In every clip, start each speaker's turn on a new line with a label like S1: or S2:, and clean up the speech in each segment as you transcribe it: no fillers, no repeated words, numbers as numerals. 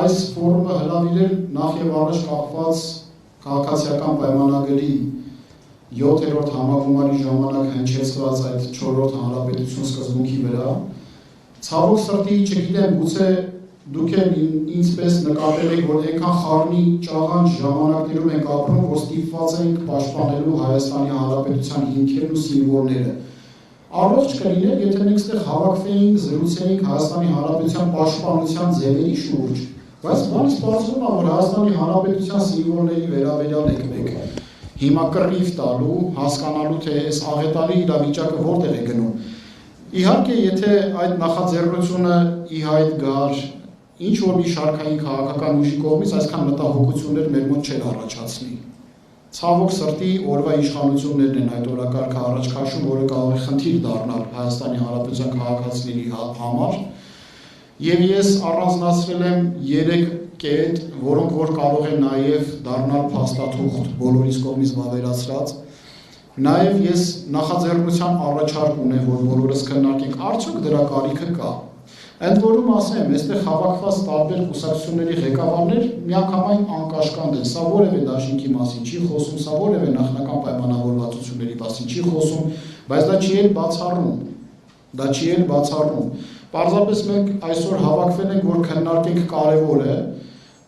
S1: Այս ֆորումը հրավիրել նախ եւ առաջ կապված քաղաքացիական պայմանագրի 7-րդ համագումարի ժամանակ հնչեցված այդ 4-րդ հանրապետություն սկզբունքի վրա, ցավոք սրտի չգիտեմ, գուցե դուք էլ ինձպես նկատել եք, որ այնքան խառնի ճաղանջ ժամանակներում ենք ապրում, որ ստիպված ենք պաշտպանելու Հայաստանի Հանրապետության հիմքերն ու սիմվոլները։ Առողջ կլիներ, եթե մենք այստեղ հավաքվեինք, զրուցեինք Հայաստանի Հանրապետության պաշտպանության ձևերի շուրջ, բայց բանից պարզվում է, որ Հայաստանի Հանրապետության սիմվոլների վերաբերյալ եք մեկ հիմա կռիվ տալու, հասկանալու, թե այս աղետալի իրավիճակը որտեղ է գնում։ Իհարկե, եթե այդ նախաձեռնությունը ի հայտ գար ինչ որ մի շարքային քաղաքական ուժի կողմից, այսքան մտահոգություններ մեր մոտ չեն առաջացնի։ Ցավոք սրտի օրվա իշխանություններն են այդ օրակարգը առաջ քաշում, որը կարող է խնդիր դառնալ Հայաստանի Հանրապետության քաղաքացիների համար։ Եվ ես առանձնացրել եմ 3 կետ, որոնք որ կարող են նաև դառնալ փաստաթուղթ բոլորիս կողմից վավերացրած։ Նաև ես նախաձեռնության առաջարկ ունեմ, որ բոլորս քննարկենք, արդյոք դրա կարիքը կա։ Ընդ որում ասեմ, այստեղ հավաքված տարբեր կուսակցությունների ղեկավարներ միանգամայն անկաշկանդ են, սա որևէ դաշինքի մասին չի խոսում, սա որևէ նախնական պայմանավորվածությունների մասին չի խոսում, բայց դա չի էլ բացառում։ Պարզապես մենք այսօր հավաքվել ենք, որ քննարկենք կարևոր է,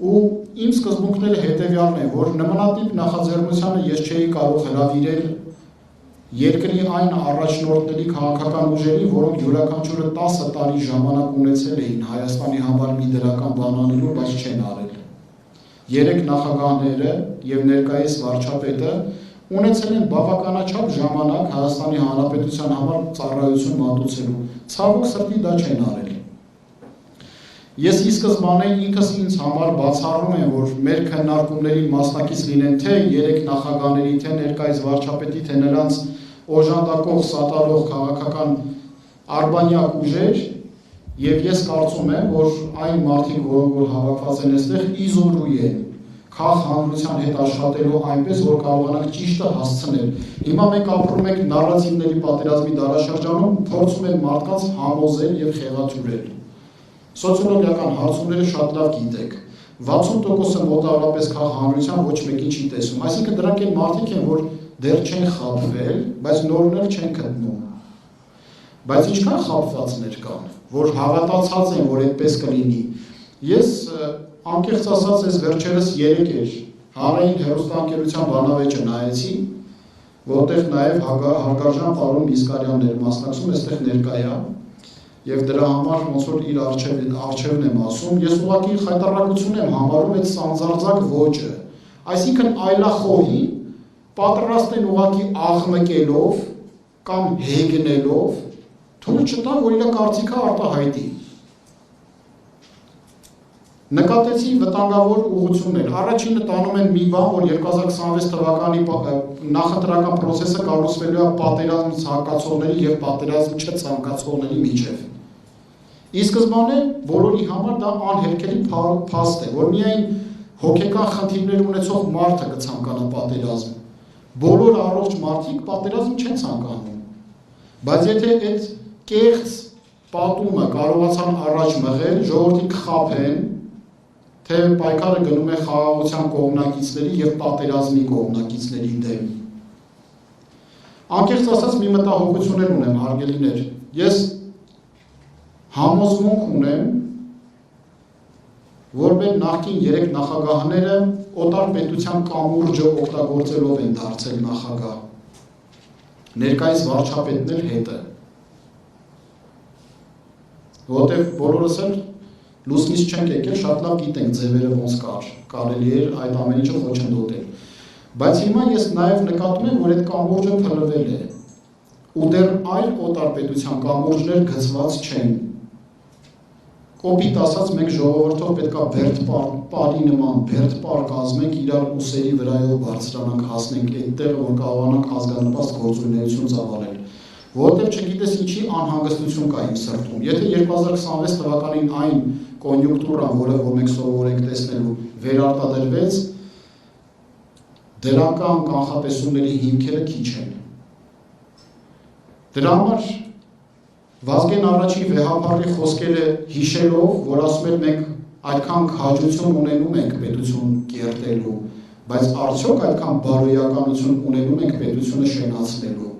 S1: ու իմ սկզբունքները հետևյալն են, որ նմանատիպ նախաձեռնությանը ես չէի կարող հրավիրել երկրի այն առաջնորդների քաղաքական ուժերի, որոնք յուրաքանչյուրը 10 տարի ժամանակ ունեցել էին Հայաստանի համար մի դրական բան անելու, բայց չեն արել։ 3 նախագահները եւ ներկայիս վարչապետը ունեցել են բավականաչափ ժամանակ Հայաստանի Հանրապետության համար ծառայություն մատուցելու։ Ցավոք սրտի դա չեն արել։ Ես ի սկզբանե ինքս ինձ համար բացառում եմ, որ մեր քննարկումների մասնակից լինեն թե 3 նախագահների, թե ներկայիս վարչապետի, թե նրանց օժանդակող սատարող քաղաքական արբանյակ ուժեր, եւ ես կարծում եմ, որ այն մարդիկ, որոնք հավաքված են այստեղ, իզորու են քաղաքականության հետ աշխատելու այնպես, որ կարողանանք ճիշտը հասցնել։ Հիմա մենք ապրում ենք նարատիվների պատերազմի դարաշրջանում, փորձում են մարդկանց համոզել եւ խեղաթյուրել։ Սոցիոլոգիական հարցումները շատ լավ գիտեք։ 60%-ը մոտավորապես քաղաքականության ոչ մեկին չի տեսում։ Այսինքն դրանք են մարդիկ են, որ դեռ չեն խաբվել, բայց նորներ չեն գտնում։ Բայց ինչքան խաբվածներ կան, որ հավատացած են, որ այդպես կլինի։ Ես անկեղծ ասած ես վերջերս 3 հանրային հեռուստաընկերության բանավեճը նայեցի, որտեղ նաև հարգարժան պարոն Միսկարյանն էր մասնակցում, այստեղ ներկա է, եւ դրա համար ոնց որ իր արժևն եմ ասում, ես ուղղակի խայտարակություն եմ համարում այդ սանձարձակ ոճը։ Այսինքն այլախոհի պատրաստ են ուղղակի աղմկելով կամ հեգնելով թույլ չտան, որ իր կարծիքը արտահայտի։ Նկատեցի վտանգավոր ուղղություններ։ Առաջինը տանում են մի բան, որ 2026 թվականի նախընտրական process-ը կառուցվելու է պատերազմ ցանկացողների եւ պատերազմ չցանկացողների միջև։ Ի սկզբանե բոլորի համար դա անհերքելի փաստ է, որ միայն հոգեկան խնդիրներ ունեցող մարդը կցանկանա պատերազմ։ Բոլոր առողջ մարդիկ պատերազմ չեն ցանկանում։ Բայց եթե այդ կեղծ պատումը կարողացան առաջ մղել, ժողովրդին կխաբեն, թե պայքարը գնում է խաղաղության կողմնակիցների եւ պատերազմի կողմնակիցների դեմ։ Անկեղծ ասած մի մտահոգություններ ունեմ, հարգելիներ։ Ես համոզմունք ունեմ, որ մեր նախկին 3 նախագահները օտար պետության կամուրջը օգտագործելով են դարձել նախագահ։ Ներկայիս վարչապետն էլ հետը։ Որտեղ բոլորս էլ լուսնից չենք եկել, շատ լավ գիտենք ձևերը ոնց կարելի էր այդ ամեն ինչը խոչընդոտել։ Բայց հիմա ես նաև նկատում եմ, որ այդ կամուրջը փլվել է։ Ու դեռ այլ օտար պետության կամուրջներ գծված չեն։ Կոպիտ ասած մենք ժողովրդով պետքա բերդ պարի նման բերդ պար կազմենք, իրար ուսերի վրայով բարձրանանք, հասնենք այդտեղ, որ կարողանանք ազգանպաստ գործունեություն ծավալել։ Որտեղ չգիտես ինչի անհանգստություն կա իմ սրտում։ Եթե 2026 թվականին այն կոնյունկտուրան, որը որ մենք սովոր ենք տեսնելու, վերարտադրվեց, դրական կանխատեսումների հիմքերը քիչ են։ Դրա համար Վազգեն առաջի վեհապարի խոսքերը հիշելով, որ ասում են մենք այդքան քաջություն ունենում ենք պետություն կերտելու, բայց արդյոք այդքան բարոյականություն ունենում ենք պետությունը շենացնելու։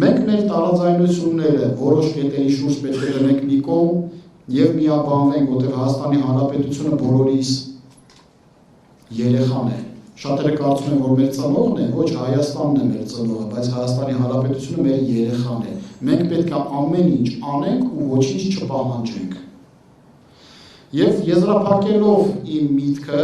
S1: Մենք մեր տարաձայնությունները որոշ կետերի շուրջ պետք է դնենք մի կողմ եւ միաբանվենք, որտեղ Հայաստանի Հանրապետությունը բոլորիս երեխան է։ Շատերը կարծում են, որ մեր ծնողն է, ոչ Հայաստանն է մեր ծնողը, բայց Հայաստանի Հանրապետությունը մեր երեխան է։ Մենք պետք է ամեն ինչ անենք ու ոչինչ չպահանջենք։ Եվ եզրափակելով իմ միտքը,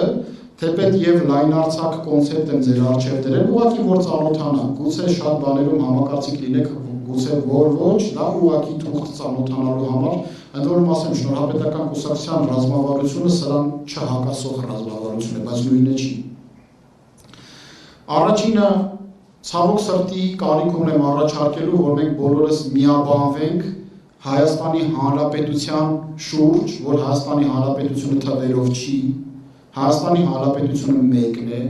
S1: թեպետ եւ լայնարձակ կոնցեպտ եմ ձեր առջև դրել, ուղղակի որ ծանոթանանք, գուցե շատ բաներում համակարծիք լինեք, գուցե որ ոչ, դա ուղղակի թուղթ ծանոթանալու համար, ընդ որում ասեմ, շնորհապետական կուսակցության ռազմավարությունը սրան չհակասող ռազմավարություն է, բայց նույնը չի։ Առաջինը ցավոք սրտի կարիք ունեմ առաջարկելու, որ մենք բոլորս միաբանվենք Հայաստանի Հանրապետության շուրջ, որ Հայաստանի Հանրապետությունը թվերով չի, Հայաստանի Հանրապետությունը մեկն է,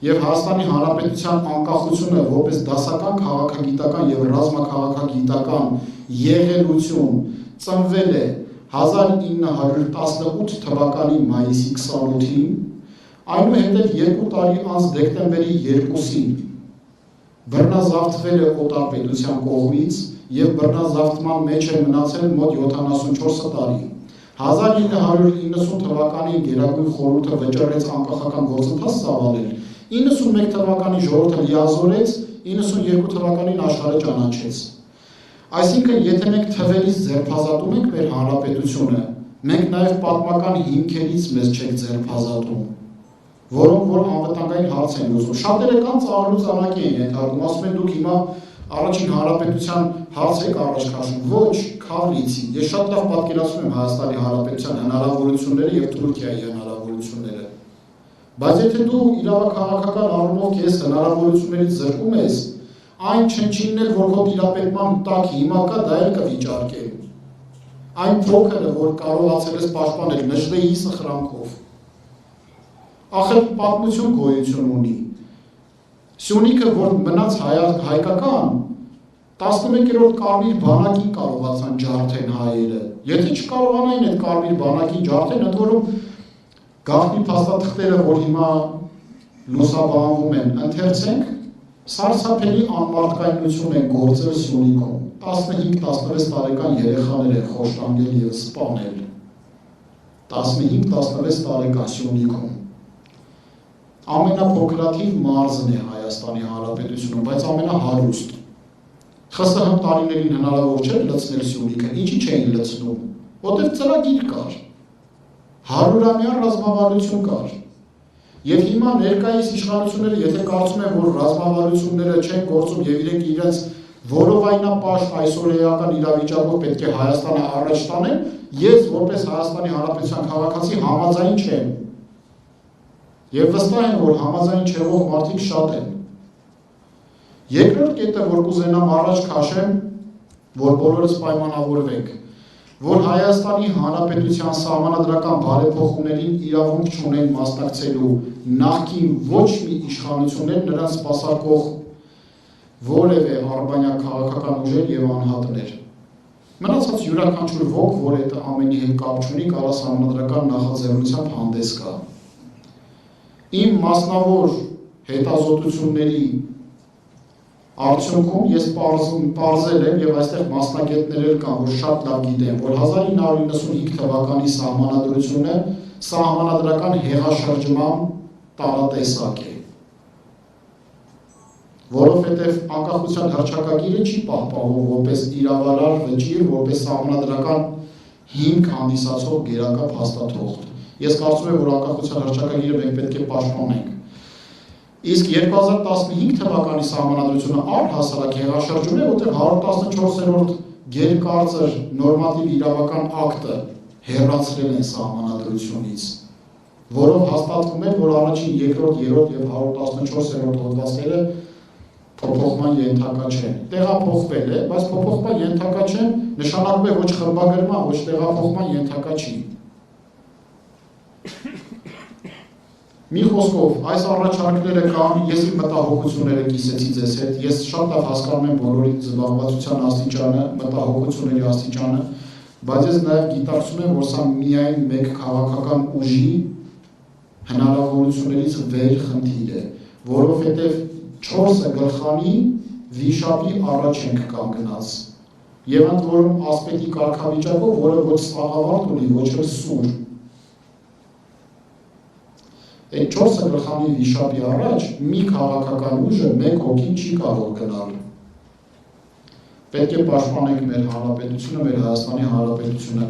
S1: եւ Հայաստանի Հանրապետության անկախությունը որպես դասական քաղաքագիտական եւ ռազմաքաղաքագիտական եղելություն ծնվել է 1918 թվականի մայիսի 28-ին, այնուհետև 2 տարի անց դեկտեմբերի 2-ին բռնազավթվել է օտար պետության կողմից եւ բռնազավթման մեջ է մնացել մոտ 74 տարի։ 1990 թվականին Գերագույն խորհուրդը վճռեց անկախական գործընթաց ծավալել, 91 թվականին ժողովուրդը լիազորեց, 92 թվականին աշխարհը ճանաչեց։ Այսինքն, եթե մենք թվերից ձերբազատում ենք մեր հանրապետությունը, մենք նաեւ պատմական հիմքերից մեզ չենք ձերբազատում, որոնք որ անվտանգային հարց են լուծում։ Շատերը կան ծաղրուծանակի են ենթարկում, ասում են դուք հիմա առաջին հանրապետության հարց եք առաջ քաշում, ոչ, քավլիցի։ Ես շատ լավ պատկերացնում եմ Հայաստանի Հանրապետության հնարավորությունները եւ Թուրքիայի հնարավորությունները։ Բայց եթե դու իրավաքաղաքական առումով քեզ հնարավորություններից զրկում ես, այն չնչինն էլ, որ քո տիրապետման տակ հիմա կա, դա էլ կվիճարկել։ Այն փոքրը, որ կարողացել ես պաշտպանել Նժդեի սխրանքով։ Ախր պատմություն գոյություն ունի։ Սյունիքը, որ մնաց հայկական, 11-րդ կարմիր բանակին կարողացան ջարդեն հայերը։ Եթե չկարողանային այդ կարմիր բանակին ջարդեն, ընդ որում գաղտնի փաստաթղթերը, որ հիմա լուսաբանվում են, ընթերցենք, սարսափելի անմարդկայնություն են գործել Սյունիքում։ 15-16 տարեկան երեխաներ են խոշտանգել եւ սպանել։ 15-16 տարեկան Սյունիքում։ Ամենափոքրաթիվ մարզն է Հայաստանի Հանրապետությունում, բայց ամենահարուստ։ ԽՍՀՄ տարիներին հնարավոր չէր լցնել Սյունիքը, ինչի չէին լցնում, որտեղ ծրագիր կար, 100-ամյա ռազմավարություն կար։ Եվ հիմա ներկայիս իշխանությունները, եթե կարծում են, որ ռազմավարությունները չեն գործում եւ իրենք իրենց որովայնապաշտ այսօրեական իրավիճակով պետք է Հայաստանը առաջ տանեն, ես որպես Հայաստանի Հանրապետության քաղաքացի համաձայն չեմ։ Եվ վստահ եմ, որ համաձայն չեղող մարդիկ շատ են։ Երկրորդ կետը, որ կուզենամ առաջ քաշեմ, որ բոլորս պայմանավորվենք, որ Հայաստանի Հանրապետության սահմանադրական բարեփոխումներին իրավունք չունեն մասնակցելու նախկին ոչ մի իշխանություններ, նրանց սպասարկող որևէ արբանյակ քաղաքական ուժեր եւ անհատներ։ Մնացած յուրաքանչյուր ոք, որ այդ ամենի հետ կապ չունի, կարող սահմանադրական նախաձեռնությամբ հանդես գա։ Իմ մասնավոր հետազոտությունների արդյունքում ես պարզել եմ եւ այստեղ մասնագետներ էլ կան, որ շատ լավ գիտեն, որ 1995 թվականի սահմանադրությունը սահմանադրական հեղաշրջման տարատեսակ է, որովհետեւ անկախության հռչակագիրը չի պահպանվում որպես իրավարար վճիռ, որպես սահմանադրական հիմք հանդիսացող գերակա փաստաթուղթ։ Ես կարծում եմ, որ անկախության հռչակագիրը մենք պետք է պաշտպանենք։ Իսկ 2015 թվականի սահմանադրությունը առհասարակ հեղաշրջում է, որտեղ 114-րդ գերկարծր նորմատիվ իրավական ակտը հեռացրել են սահմանադրությունից, որով հաստատվում է, որ առաջին, երկրորդ, երրորդ եւ 114-րդ հոդվածները փոփոխման ենթակա չեն։ Տեղափոխվել է, բայց փոփոխման ենթակա չեն, նշանակում է ոչ խմբագրման, ոչ տեղափոխման ենթակա չի։ Մի խոսքով, այս առաջարկները կան, ես իմ մտահոգությունները կիսեցի ձեզ հետ, ես շատ լավ հասկանում եմ բոլորի զբաղվածության աստիճանը, մտահոգությունների աստիճանը, բայց ես նաև գիտակցում եմ, որ սա միայն մեկ քաղաքական ուժի հնարավորություններից վեր խնդիր է, որովհետև 4 գլխանի վիշապի առաջ ենք կանգնած եւ ընդ որում ասպետի կարգավիճակով, որը ոչ սաղավարտ ունի, ոչ էլ սուր։ Այդ 4 գլխանի վիշապի առաջ մի քաղաքական ուժը մեկ հոգին չի կարող գնալ։ Պետք է պաշտպանենք մեր հանրապետությունը, մեր Հայաստանի Հանրապետությունը։